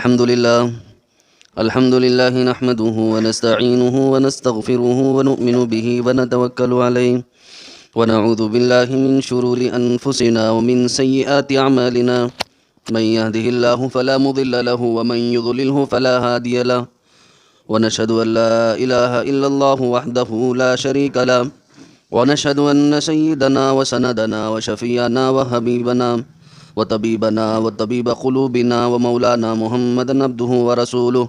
الحمد لله نحمده ونستعينه ونستغفره ونؤمن به ونتوكل عليه ونعوذ بالله من شرور أنفسنا ومن سيئات أعمالنا من يهده الله فلا مضل له ومن يضلله فلا هادي له ونشهد أن لا إله إلا الله وحده لا شريك له ونشهد أن سيدنا وسندنا وشفيعنا وحبيبنا وطبيبنا وطبيب قلوبنا ومولانا محمدا عبده ورسوله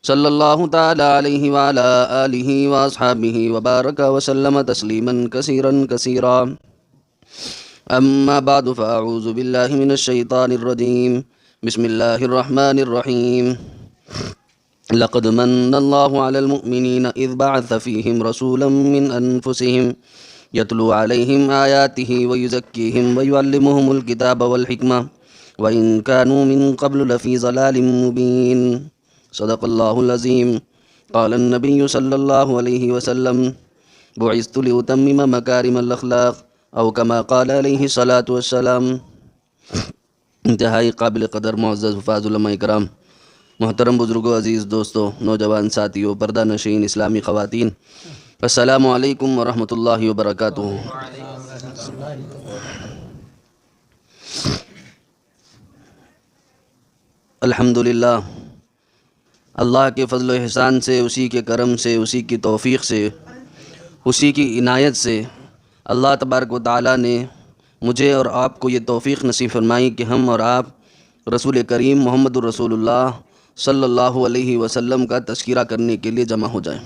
صلى الله تعالى عليه وعلى آله وأصحابه وبارك وسلم تسليما كثيرا كثيرا. أما بعد فأعوذ بالله من الشيطان الرجيم. بسم الله الرحمن الرحيم. لقد من الله على المؤمنين إذ بعث فيهم رسولا من أنفسهم يتلو عليهم آياته ويزكيهم ويعلمهم الكتاب والحكمة وإن كانوا من قبل لفي ضلال مبين. صدق الله العظيم. قال النبي صلى الله عليه وسلم بعثت لأتمم مكارم الأخلاق أو كما قال عليه الصلاة والسلام. انتہائی قابل قدر معزز حفاظ علماء کرام، محترم بزرگوں، عزیز دوستوں، نوجوان ساتھیوں، پردہ نشین اسلامی خواتین، السلام علیکم ورحمۃ اللہ وبرکاتہ. الحمدللہ، اللہ کے فضل و احسان سے، اسی کے کرم سے، اسی کی توفیق سے، اسی کی عنایت سے اللہ تبارک و تعالیٰ نے مجھے اور آپ کو یہ توفیق نصیب فرمائی کہ ہم اور آپ رسول کریم محمد الرسول اللہ صلی اللہ علیہ وسلم کا تذکرہ کرنے کے لیے جمع ہو جائیں.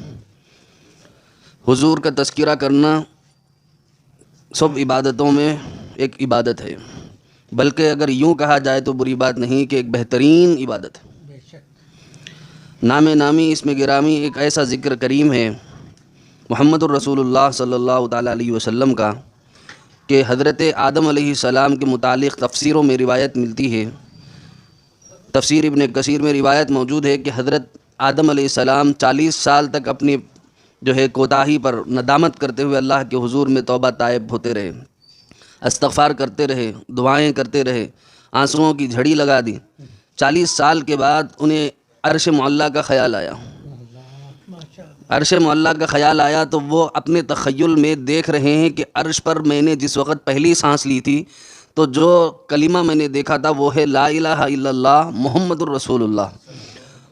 حضور کا تذکرہ کرنا سب عبادتوں میں ایک عبادت ہے، بلکہ اگر یوں کہا جائے تو بری بات نہیں کہ ایک بہترین عبادت ہے. نام نامی اسم گرامی ایک ایسا ذکر کریم ہے محمد الرسول اللہ صلی اللہ تعالیٰ علیہ وسلم کا کہ حضرت آدم علیہ السلام کے متعلق تفسیروں میں روایت ملتی ہے. تفسیر ابن کثیر میں روایت موجود ہے کہ حضرت آدم علیہ السلام 40 سال تک اپنی کوتاہی پر ندامت کرتے ہوئے اللہ کے حضور میں توبہ طائب ہوتے رہے، استغفار کرتے رہے، دعائیں کرتے رہے، آنسوؤں کی جھڑی لگا دی. 40 سال کے بعد انہیں عرش معلیٰ کا خیال آیا. عرش معلیٰ کا خیال آیا تو وہ اپنے تخیل میں دیکھ رہے ہیں کہ عرش پر میں نے جس وقت پہلی سانس لی تھی تو جو کلمہ میں نے دیکھا تھا وہ ہے لا الہ الا اللہ محمد الرسول اللہ.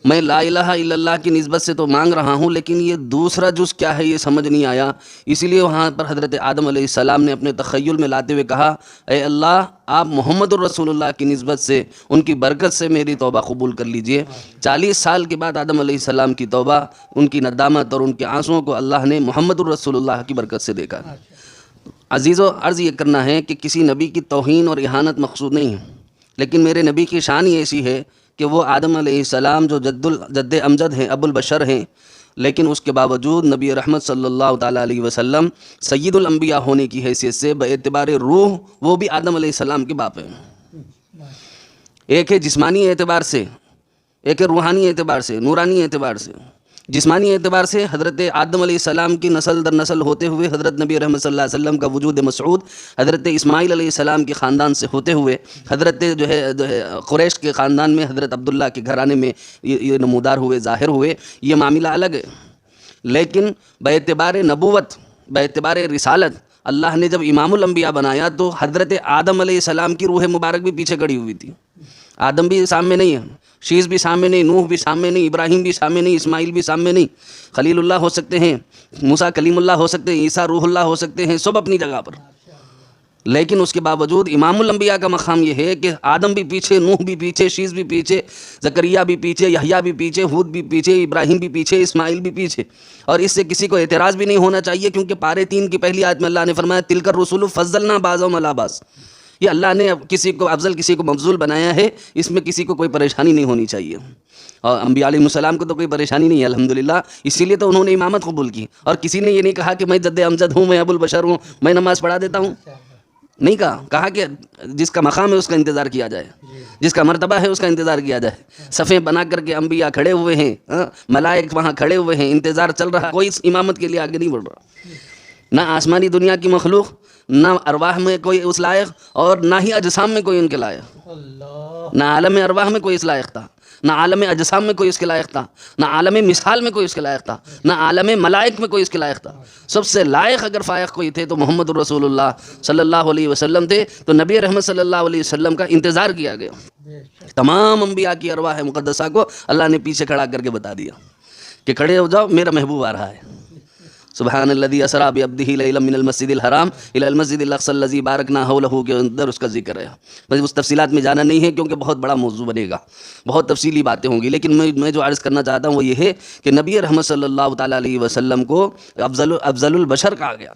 میں لا الہ الا اللہ کی نسبت سے تو مانگ رہا ہوں، لیکن یہ دوسرا جز کیا ہے یہ سمجھ نہیں آیا. اسی لیے وہاں پر حضرت آدم علیہ السلام نے اپنے تخیل میں لاتے ہوئے کہا، اے اللہ، آپ محمد الرسول اللہ کی نسبت سے، ان کی برکت سے میری توبہ قبول کر لیجئے. 40 سال کے بعد آدم علیہ السلام کی توبہ، ان کی ندامت اور ان کے آنسوؤں کو اللہ نے محمد الرسول اللہ کی برکت سے دیکھا. عزیزو، عرض یہ کرنا ہے کہ کسی نبی کی توہین اور اہانت مقصود نہیں ہے، لیکن میرے نبی کی شان ہی ایسی ہے کہ وہ آدم علیہ السلام جو جد امجد ہیں، ابو البشر ہیں، لیکن اس کے باوجود نبی رحمت صلی اللہ تعالیٰ علیہ وسلم سید الانبیاء ہونے کی حیثیت سے باعتبار روح وہ بھی آدم علیہ السلام کے باپ ہیں. ایک ہے جسمانی اعتبار سے، ایک ہے روحانی اعتبار سے، نورانی اعتبار سے. جسمانی اعتبار سے حضرت آدم علیہ السلام کی نسل در نسل ہوتے ہوئے حضرت نبی رحمت صلی اللہ علیہ وسلم کا وجود مسعود حضرت اسماعیل علیہ السلام کے خاندان سے ہوتے ہوئے حضرت قریش کے خاندان میں حضرت عبداللہ کے گھرانے میں یہ نمودار ہوئے، ظاہر ہوئے. یہ معاملہ الگ ہے، لیکن باعتبار نبوت، باعتبار رسالت، اللہ نے جب امام الانبیاء بنایا تو حضرت آدم علیہ السلام کی روح مبارک بھی پیچھے کھڑی ہوئی تھی. آدم بھی سامنے نہیں ہے، شیس بھی سامنے نہیں، نوح بھی سامنے نہیں، ابراہیم بھی سامنے نہیں، اسماعیل بھی سامنے نہیں. خلیل اللہ ہو سکتے ہیں، موسیٰ کلیم اللہ ہو سکتے ہیں، عیسیٰ روح اللہ ہو سکتے ہیں، سب اپنی جگہ پر، لیکن اس کے باوجود امام الانبیاء کا مقام یہ ہے کہ آدم بھی پیچھے، نوح بھی پیچھے، شیس بھی پیچھے، زکریا بھی پیچھے، یحییٰ بھی پیچھے، ہود بھی پیچھے، ابراہیم بھی پیچھے، اسماعیل بھی پیچھے. اور اس سے کسی کو اعتراض بھی نہیں ہونا چاہیے، کیونکہ پارے 3 کی پہلی آیت میں اللہ نے فرمایا تلک الرسل فضلنا بعضهم علی بعض. یہ اللہ نے کسی کو افضل کسی کو مفضول بنایا ہے، اس میں کسی کو کوئی پریشانی نہیں ہونی چاہیے. اور انبیاء علیہ السلام کو تو کوئی پریشانی نہیں ہے الحمدللہ، اسی لیے تو انہوں نے امامت قبول کی. اور کسی نے یہ نہیں کہا کہ میں جد امجد ہوں، میں ابو البشر ہوں، میں نماز پڑھا دیتا ہوں. نہیں کہا کہ جس کا مقام ہے اس کا انتظار کیا جائے، جس کا مرتبہ ہے اس کا انتظار کیا جائے. صفیں بنا کر کے انبیاء کھڑے ہوئے ہیں، ملائک وہاں کھڑے ہوئے ہیں، انتظار چل رہا، کوئی اس امامت کے لیے آگے نہیں بڑھ رہا. نہ آسمانی دنیا کی مخلوق، نہ ارواح میں کوئی اس لائق، اور نہ ہی اجسام میں کوئی ان کے لائق. نہ عالم ارواح میں کوئی اس لائق تھا، نہ عالم اجسام میں کوئی اس کے لائق تھا، نہ عالم مثال میں کوئی اس کے لائق تھا، نہ عالم ملائک میں کوئی اس کے لائق تھا۔ سب سے لائق اگر فائق کوئی تھے تو محمد الرسول اللہ صلی اللہ علیہ وسلم تھے۔ تو نبی رحمت صلی اللہ علیہ وسلم کا انتظار کیا گیا۔ تمام انبیاء کی ارواح مقدسہ کو اللہ نے پیچھے کھڑا کر کے بتا دیا کہ کھڑے ہو جاؤ، میرا محبوب آ رہا ہے۔ سبحان الذی اسریٰ بعبدہ لیلا من المسجد الحرام الی المسجد الاقصی الذی بارکنا حولہ کے اندر اس کا ذکر ہے۔ بس اس تفصیلات میں جانا نہیں ہے کیونکہ بہت بڑا موضوع بنے گا، بہت تفصیلی باتیں ہوں گی، لیکن میں جو عرض کرنا چاہتا ہوں وہ یہ ہے کہ نبی رحمت صلی اللہ تعالیٰ علیہ وسلم کو افضل البشر کہا گیا،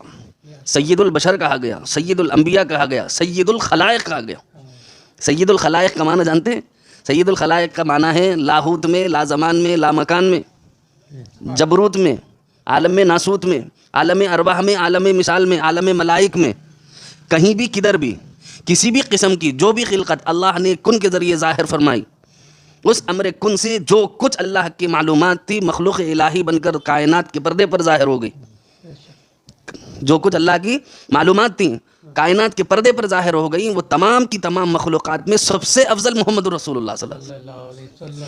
سید البشر کہا گیا، سید الانبیاء کہا گیا، سید الخلائق کہا گیا۔ سید الخلائق کا معنی جانتے ہیں؟ سید الخلائق کا معنی ہے لاہوت میں، لا زمان میں، لا مکان میں، جبروت میں، عالم ناسوت میں، عالم ارواح میں، عالم مثال میں، عالم ملائک میں، کہیں بھی کدھر بھی کسی بھی قسم کی جو بھی خلقت اللہ نے کن کے ذریعے ظاہر فرمائی، اس امر کن سے جو کچھ اللہ کی معلومات تھی مخلوق الہی بن کر کائنات کے پردے پر ظاہر ہو گئی۔ جو کچھ اللہ کی معلومات تھیں کائنات کے پردے پر ظاہر ہو گئی، وہ تمام کی تمام مخلوقات میں سب سے افضل محمد رسول اللہ صلی اللہ علیہ وسلم۔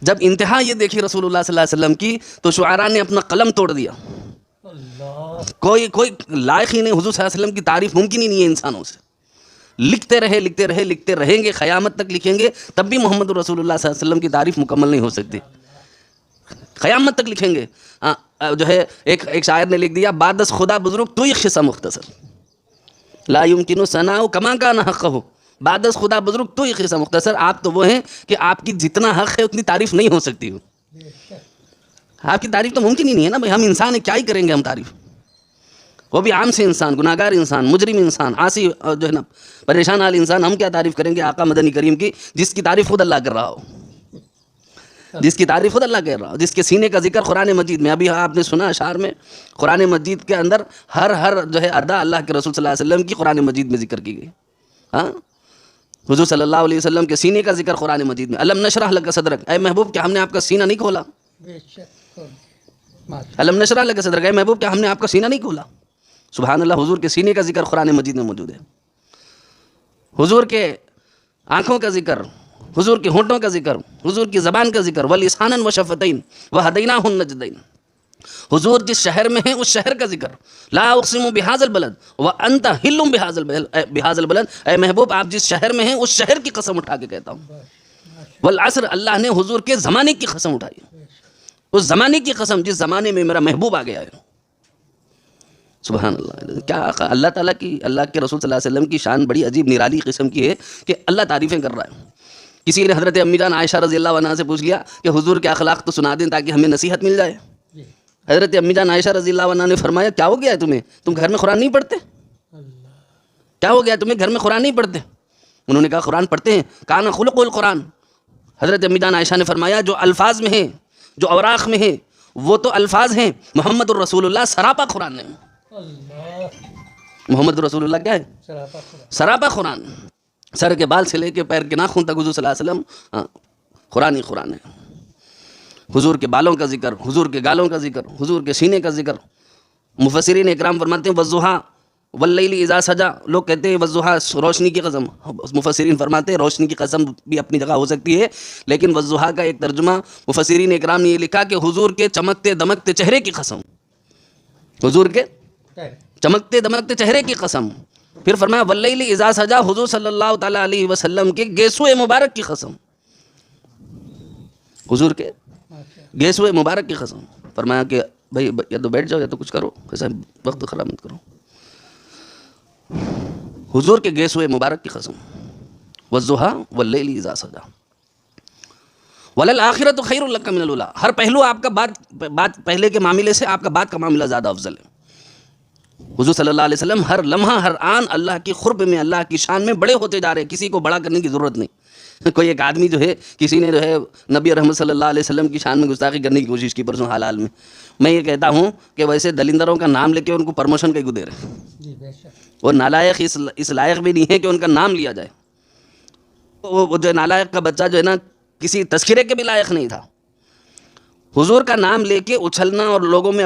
جب انتہا یہ دیکھی رسول اللہ صلی اللہ علیہ وسلم کی تو شعراء نے اپنا قلم توڑ دیا۔ کوئی لائق ہی نہیں، حضور صلی اللہ علیہ وسلم کی تعریف ممکن ہی نہیں ہے انسانوں سے۔ لکھتے رہیں گے، قیامت تک لکھیں گے، تب بھی محمد رسول اللہ صلی اللہ علیہ وسلم کی تعریف مکمل نہیں ہو سکتی۔ قیامت تک لکھیں گے۔ جو ہے ایک شاعر نے لکھ دیا، بادس خدا بزرگ تو یہ قصہ مختصر، لا یمکن ثناء کما کان حقہ۔ بعدز خدا بزرگ تو یہ قصہ مختصر، آپ تو وہ ہیں کہ آپ کی جتنا حق ہے اتنی تعریف نہیں ہو سکتی ہو۔ آپ کی تعریف تو ممکن ہی نہیں ہے نا بھائی، ہم انسان ہیں، کیا ہی کریں گے ہم تعریف؟ وہ بھی عام سے انسان، گناہگار انسان، مجرم انسان، عاصی جو ہے نا پریشان حال انسان، ہم کیا تعریف کریں گے آقا مدنی کریم کی، جس کی تعریف خود اللہ کر رہا ہو، جس کی تعریف خود اللہ کر رہا ہو، جس کے سینے کا ذکر قرآن مجید میں، ابھی آپ نے سنا اشعار میں، قرآن مجید کے اندر ہر جو ہے ادا اللہ کے رسول صلی اللہ علیہ وسلم کی قرآن مجید میں ذکر کی گئی۔ ہاں، حضور صلی اللہ علیہ وسلم کے سینے کا ذکر قرآن مجید میں، الم نشرح لک صدرک، اے محبوب کیا ہم نے آپ کا سینہ نہیں کھولا؟ الم نشرح لک صدرک، اے محبوب کیا ہم نے آپ کا سینہ نہیں کھولا؟ سبحان اللہ، حضور کے سینے کا ذکر قرآن مجید میں موجود ہے، حضور کے آنکھوں کا ذکر، حضور کے ہونٹوں کا ذکر، حضور کی زبان کا ذکر، ولسانا وشفتین وہدیناہ النجدین۔ حضور جس شہر میں ہیں اس شہر کا ذکر، لا اقسم بہذا البلد وانت حل بہذا البلد، اے محبوب آپ جس شہر میں ہیں اس شہر کی قسم اٹھا کے کہتا ہوں۔ والعصر، اللہ نے حضور کے زمانے کی قسم اٹھائی، اس زمانے کی قسم جس زمانے میں میرا محبوب آ گیا ہے۔ سبحان اللہ، کیا اللہ تعالیٰ کی، اللہ کے رسول صلی اللہ علیہ وسلم کی شان بڑی عجیب نرالی قسم کی ہے کہ اللہ تعریفیں کر رہا ہے۔ کسی نے حضرت امی جان عائشہ رضی اللہ عنہا سے پوچھ لیا کہ حضور کے اخلاق تو سنا دیں تاکہ ہمیں نصیحت مل جائے۔ حضرت امی جان عائشہ رضی اللہ عنہا نے فرمایا کیا ہو گیا ہے تمہیں، تم گھر میں قرآن نہیں پڑھتے؟ کیا ہو گیا تمہیں، گھر میں قرآن نہیں پڑھتے؟ انہوں نے کہا قرآن پڑھتے ہیں۔ کانا خلق القرآن، حضرت امی جان عائشہ نے فرمایا جو الفاظ میں ہیں، جو اوراق میں ہیں، وہ تو الفاظ ہیں، محمد الرسول اللہ سراپا قرآن ہے۔ محمد رسول اللہ کیا ہے؟ سراپا قرآن، سر کے بال سے لے کے پیر کے ناخن تک حضور صلی اللہ علیہ وسلم قرآن ہی قرآن ہے۔ حضور کے بالوں کا ذکر، حضور کے گالوں کا ذکر، حضور کے سینے کا ذکر۔ مفسرین اکرام فرماتے ہیں والضحیٰ واللیل اذا سجا، لوگ کہتے ہیں والضحیٰ روشنی کی قسم، مفسرین فرماتے ہیں روشنی کی قسم بھی اپنی جگہ ہو سکتی ہے، لیکن والضحیٰ کا ایک ترجمہ مفسرین اکرام نے یہ لکھا کہ حضور کے چمکتے دمکتے چہرے کی قسم، حضور کے چمکتے دمکتے چہرے کی قسم۔ پھر فرمایا واللیل اذا سجا، حضور صلی اللہ تعالیٰ علیہ وسلم کے گیسوئے مبارک کی قسم، حضور کے گیسوئے مبارک کی قسم۔ فرمایا کہ بھائی یا تو بیٹھ جاؤ یا تو کچھ کرو، ایسا وقت خراب مت کرو۔ حضور کے گیسوئے مبارک کی قسم، والضحیٰ واللیل اذا سجا، وللآخرۃ خیر لک من الاولیٰ، ہر پہلو آپ کا بات پہلے کے معاملے سے آپ کا بعد کا معاملہ زیادہ افضل ہے۔ حضور صلی اللہ علیہ وسلم ہر لمحہ ہر آن اللہ کی قرب میں، اللہ کی شان میں بڑے ہوتے جا رہے ہیں، کسی کو بڑا کرنے کی ضرورت نہیں۔ کوئی ایک آدمی جو ہے، کسی نے جو ہے نبی رحمت صلی اللہ علیہ وسلم کی شان میں گستاخی کرنے کی کوشش کی پرسوں حال میں، میں یہ کہتا ہوں کہ ویسے دلندروں کا نام لے کے ان کو پرموشن کہیں کو دے رہے ہیں، وہ نالائق اس لائق بھی نہیں ہے کہ ان کا نام لیا جائے۔ وہ جو نالائق کا بچہ جو ہے نا کسی تذکرے کے بھی لائق نہیں تھا۔ حضور کا نام لے کے اچھلنا اور لوگوں میں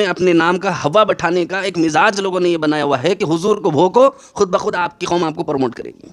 اپنے نام کا ہوا بٹھانے کا ایک مزاج لوگوں نے یہ بنایا ہوا ہے کہ حضور کو بھوکو، خود بخود آپ کی قوم آپ کو پروموٹ کرے گی۔